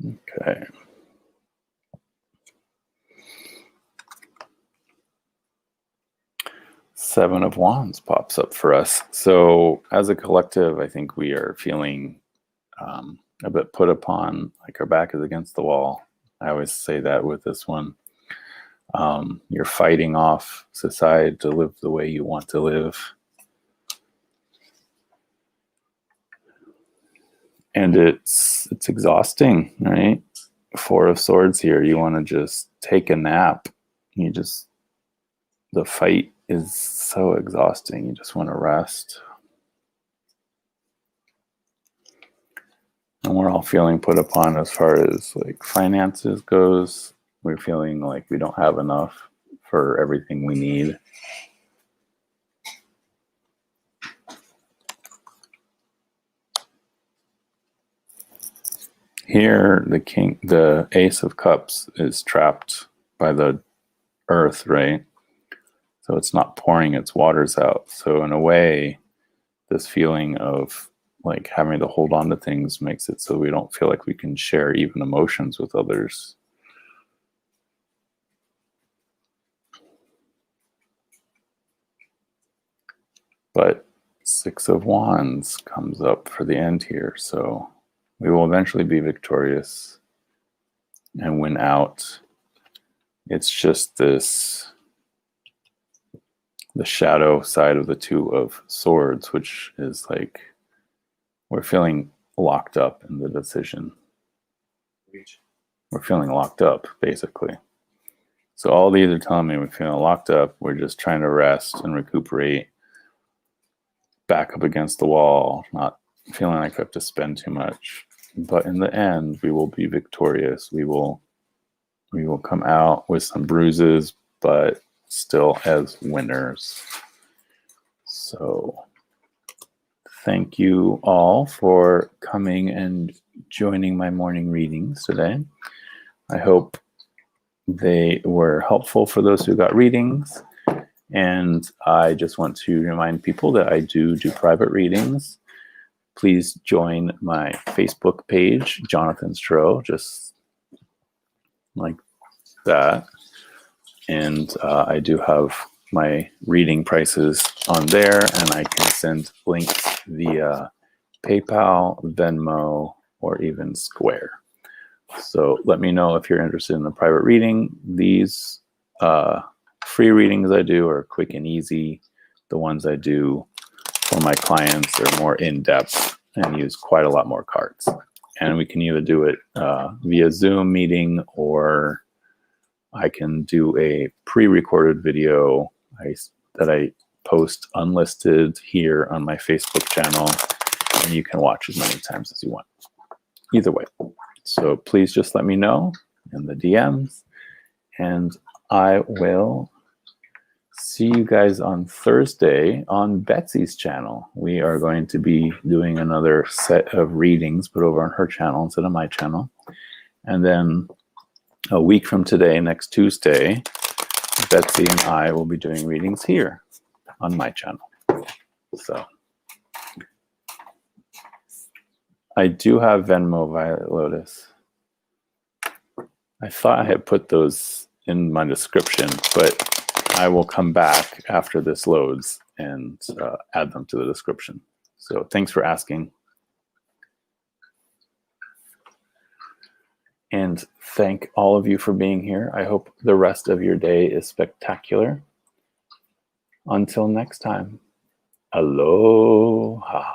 Okay. Seven of Wands pops up for us. So as a collective, I think we are feeling a bit put upon, like our back is against the wall. I always say that with this one. You're fighting off society to live the way you want to live. And it's exhausting, right? Four of Swords here. You want to just take a nap. The fight is so exhausting. You just want to rest. And we're all feeling put upon as far as finances goes. We're feeling like we don't have enough for everything we need. Here, the Ace of Cups is trapped by the earth, right? So it's not pouring its waters out. So in a way, this feeling of like having to hold on to things makes it so we don't feel like we can share even emotions with others. But Six of Wands comes up for the end here. So we will eventually be victorious and win out. It's just this, the shadow side of the Two of Swords, which is like we're feeling locked up in the decision. We're feeling locked up, basically. So all these are telling me we're feeling locked up. We're just trying to rest and recuperate, back up against the wall, not feeling like we have to spend too much. But in the end, we will be victorious. We will come out with some bruises, but still as winners. So thank you all for coming and joining my morning readings today. I hope they were helpful for those who got readings. And I just want to remind people that I do private readings. Please join my Facebook page, Jonathan Stroh, just like that. And I do have my reading prices on there, and I can send links via PayPal, Venmo, or even Square. So let me know if you're interested in a private reading. These free readings I do are quick and easy. The ones I do for my clients are more in-depth and use quite a lot more cards. And we can either do it via Zoom meeting, or I can do a pre-recorded video that I post unlisted here on my Facebook channel, and you can watch as many times as you want. Either way. So please just let me know in the DMs, and I will see you guys on Thursday on Betsy's channel. We are going to be doing another set of readings, but over on her channel instead of my channel. And then a week from today, next Tuesday, Betsy and I will be doing readings here on my channel. So I do have Venmo, Violet Lotus. I thought I had put those in my description, but I will come back after this loads and add them to the description. So thanks for asking. And thank all of you for being here. I hope the rest of your day is spectacular. Until next time, aloha.